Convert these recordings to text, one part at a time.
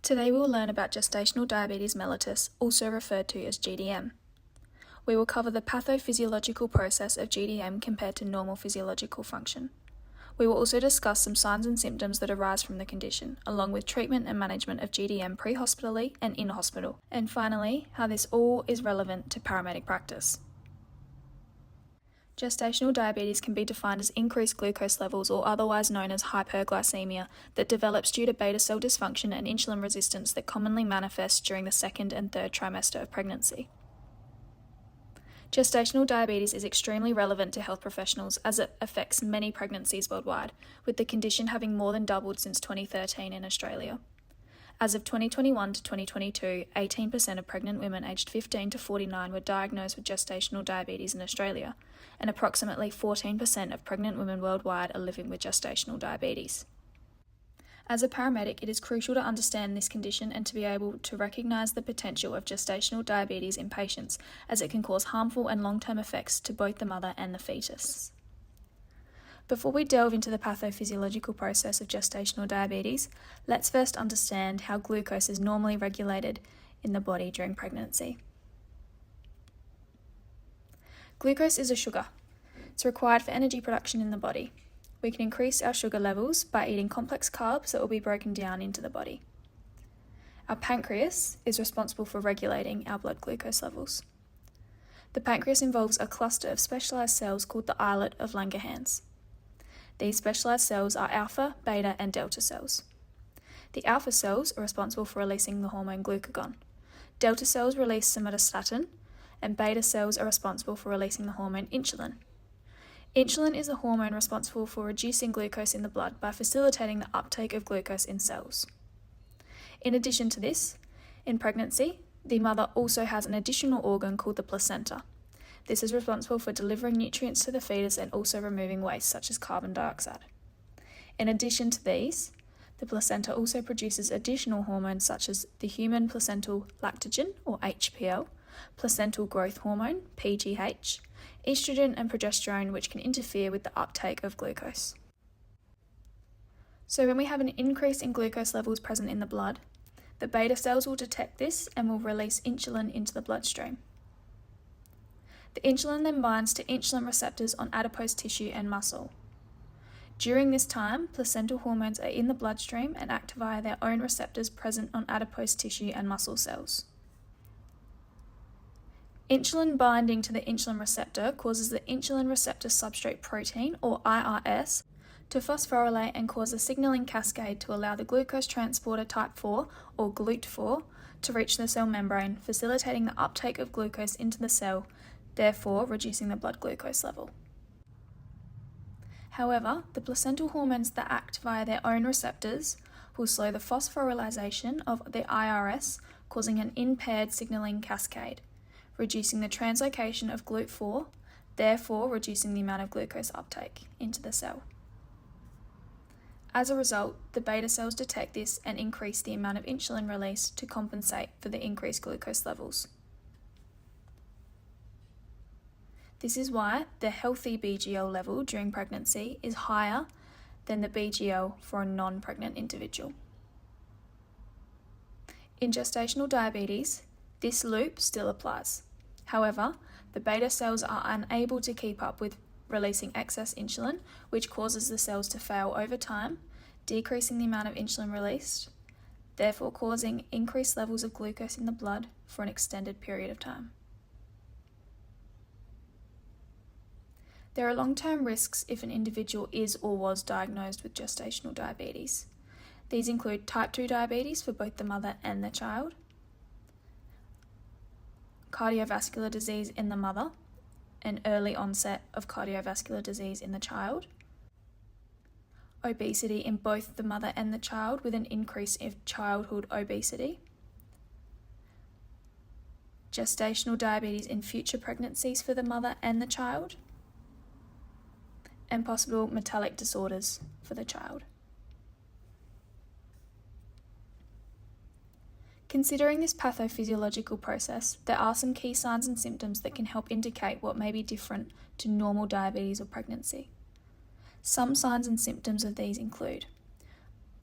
Today we will learn about gestational diabetes mellitus, also referred to as GDM. We will cover the pathophysiological process of GDM compared to normal physiological function. We will also discuss some signs and symptoms that arise from the condition, along with treatment and management of GDM pre-hospitally and in hospital, and finally, how this all is relevant to paramedic practice. Gestational diabetes can be defined as increased glucose levels, or otherwise known as hyperglycemia, that develops due to beta cell dysfunction and insulin resistance that commonly manifests during the second and third trimester of pregnancy. Gestational diabetes is extremely relevant to health professionals as it affects many pregnancies worldwide, with the condition having more than doubled since 2013 in Australia. As of 2021 to 2022, 18% of pregnant women aged 15 to 49 were diagnosed with gestational diabetes in Australia, and approximately 14% of pregnant women worldwide are living with gestational diabetes. As a paramedic, it is crucial to understand this condition and to be able to recognise the potential of gestational diabetes in patients, as it can cause harmful and long-term effects to both the mother and the fetus. Before we delve into the pathophysiological process of gestational diabetes, let's first understand how glucose is normally regulated in the body during pregnancy. Glucose is a sugar. It's required for energy production in the body. We can increase our sugar levels by eating complex carbs that will be broken down into the body. Our pancreas is responsible for regulating our blood glucose levels. The pancreas involves a cluster of specialised cells called the islet of Langerhans. These specialised cells are alpha, beta, and delta cells. The alpha cells are responsible for releasing the hormone glucagon. Delta cells release somatostatin, and beta cells are responsible for releasing the hormone insulin. Insulin is a hormone responsible for reducing glucose in the blood by facilitating the uptake of glucose in cells. In addition to this, in pregnancy, the mother also has an additional organ called the placenta. This is responsible for delivering nutrients to the fetus and also removing waste such as carbon dioxide. In addition to these, the placenta also produces additional hormones such as the human placental lactogen, or HPL, placental growth hormone, PGH, estrogen and progesterone, which can interfere with the uptake of glucose. So when we have an increase in glucose levels present in the blood, the beta cells will detect this and will release insulin into the bloodstream. The insulin then binds to insulin receptors on adipose tissue and muscle. During this time, placental hormones are in the bloodstream and act via their own receptors present on adipose tissue and muscle cells. Insulin binding to the insulin receptor causes the insulin receptor substrate protein, or IRS, to phosphorylate and cause a signaling cascade to allow the glucose transporter type 4, or GLUT4, to reach the cell membrane, facilitating the uptake of glucose into the cell, therefore reducing the blood glucose level. However, the placental hormones that act via their own receptors will slow the phosphorylation of the IRS, causing an impaired signaling cascade, reducing the translocation of GLUT4, therefore reducing the amount of glucose uptake into the cell. As a result, the beta cells detect this and increase the amount of insulin released to compensate for the increased glucose levels. This is why the healthy BGL level during pregnancy is higher than the BGL for a non-pregnant individual. In gestational diabetes, this loop still applies. However, the beta cells are unable to keep up with releasing excess insulin, which causes the cells to fail over time, decreasing the amount of insulin released, therefore causing increased levels of glucose in the blood for an extended period of time. There are long-term risks if an individual is or was diagnosed with gestational diabetes. These include type 2 diabetes for both the mother and the child, cardiovascular disease in the mother, an early onset of cardiovascular disease in the child, obesity in both the mother and the child with an increase in childhood obesity, gestational diabetes in future pregnancies for the mother and the child, and possible metabolic disorders for the child. Considering this pathophysiological process, there are some key signs and symptoms that can help indicate what may be different to normal diabetes or pregnancy. Some signs and symptoms of these include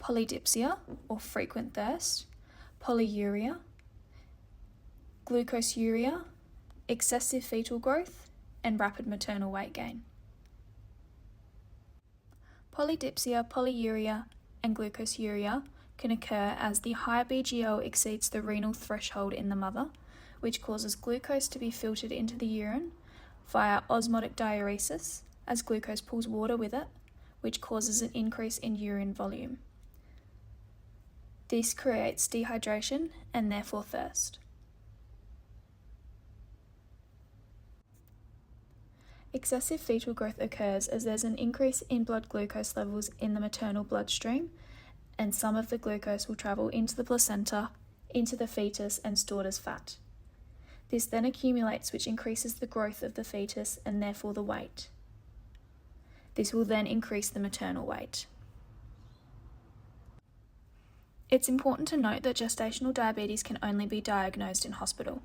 polydipsia, or frequent thirst, polyuria, glucoseuria, excessive fetal growth, and rapid maternal weight gain. Polydipsia, polyuria, and glucoseuria can occur as the high BGL exceeds the renal threshold in the mother, which causes glucose to be filtered into the urine via osmotic diuresis, as glucose pulls water with it, which causes an increase in urine volume. This creates dehydration and therefore thirst. Excessive fetal growth occurs as there's an increase in blood glucose levels in the maternal bloodstream, and some of the glucose will travel into the placenta, into the fetus, and stored as fat. This then accumulates, which increases the growth of the fetus and therefore the weight. This will then increase the maternal weight. It's important to note that gestational diabetes can only be diagnosed in hospital.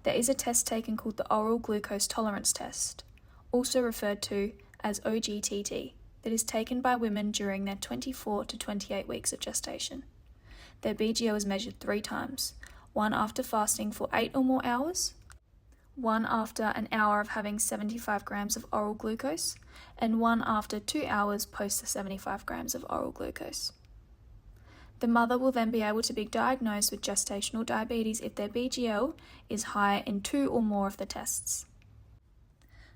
There is a test taken called the oral glucose tolerance test, also referred to as OGTT, that is taken by women during their 24 to 28 weeks of gestation. Their BGO is measured 3 times, one after fasting for 8 or more hours, one after an hour of having 75 grams of oral glucose, and one after 2 hours post the 75 grams of oral glucose. The mother will then be able to be diagnosed with gestational diabetes if their BGL is high in 2 or more of the tests.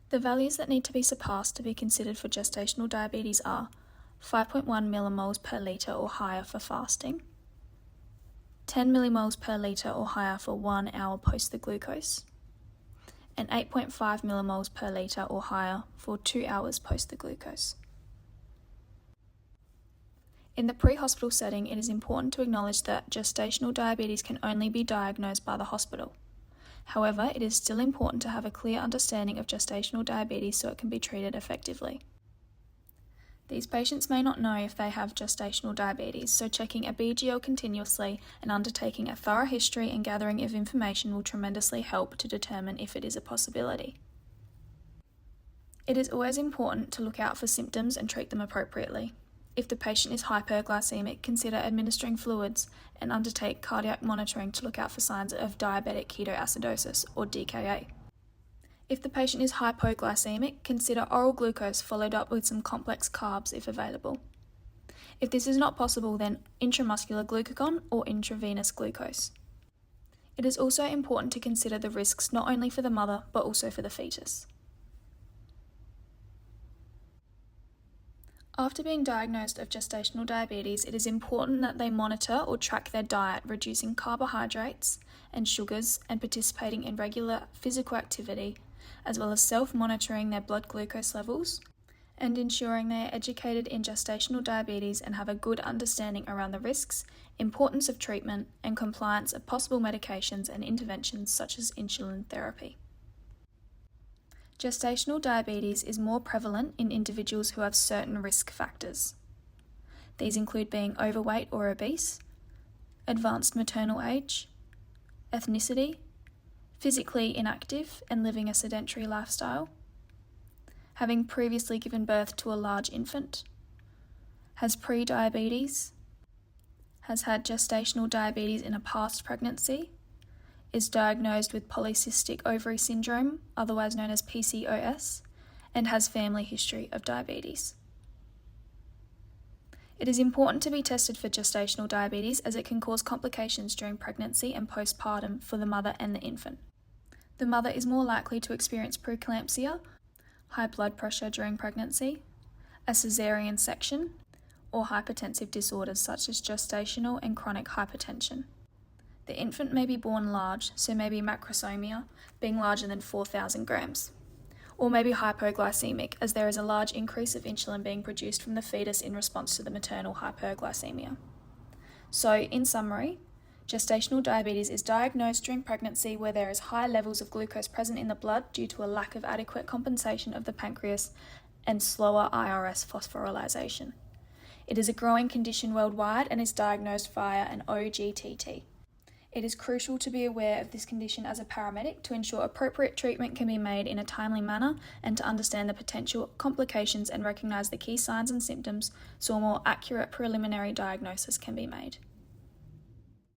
The values that need to be surpassed to be considered for gestational diabetes are 5.1 millimoles per litre or higher for fasting, 10 millimoles per litre or higher for 1 hour post the glucose, and 8.5 millimoles per litre or higher for 2 hours post the glucose. In the pre-hospital setting, it is important to acknowledge that gestational diabetes can only be diagnosed by the hospital. However, it is still important to have a clear understanding of gestational diabetes so it can be treated effectively. These patients may not know if they have gestational diabetes, so checking a BGL continuously and undertaking a thorough history and gathering of information will tremendously help to determine if it is a possibility. It is always important to look out for symptoms and treat them appropriately. If the patient is hyperglycemic, consider administering fluids and undertake cardiac monitoring to look out for signs of diabetic ketoacidosis or DKA. If the patient is hypoglycemic, consider oral glucose followed up with some complex carbs if available. If this is not possible, then intramuscular glucagon or intravenous glucose. It is also important to consider the risks not only for the mother but also for the fetus. After being diagnosed of gestational diabetes, it is important that they monitor or track their diet, reducing carbohydrates and sugars and participating in regular physical activity, as well as self-monitoring their blood glucose levels and ensuring they are educated in gestational diabetes and have a good understanding around the risks, importance of treatment, and compliance of possible medications and interventions such as insulin therapy. Gestational diabetes is more prevalent in individuals who have certain risk factors. These include being overweight or obese, advanced maternal age, ethnicity, physically inactive and living a sedentary lifestyle, having previously given birth to a large infant, has pre-diabetes, has had gestational diabetes in a past pregnancy, is diagnosed with polycystic ovary syndrome, otherwise known as PCOS, and has family history of diabetes. It is important to be tested for gestational diabetes as it can cause complications during pregnancy and postpartum for the mother and the infant. The mother is more likely to experience preeclampsia, high blood pressure during pregnancy, a caesarean section, or hypertensive disorders such as gestational and chronic hypertension. The infant may be born large, so maybe macrosomia, being larger than 4,000 grams, or maybe hypoglycemic, as there is a large increase of insulin being produced from the fetus in response to the maternal hyperglycemia. So, in summary, gestational diabetes is diagnosed during pregnancy where there is high levels of glucose present in the blood due to a lack of adequate compensation of the pancreas and slower IRS phosphorylation. It is a growing condition worldwide and is diagnosed via an OGTT. It is crucial to be aware of this condition as a paramedic to ensure appropriate treatment can be made in a timely manner and to understand the potential complications and recognise the key signs and symptoms so a more accurate preliminary diagnosis can be made.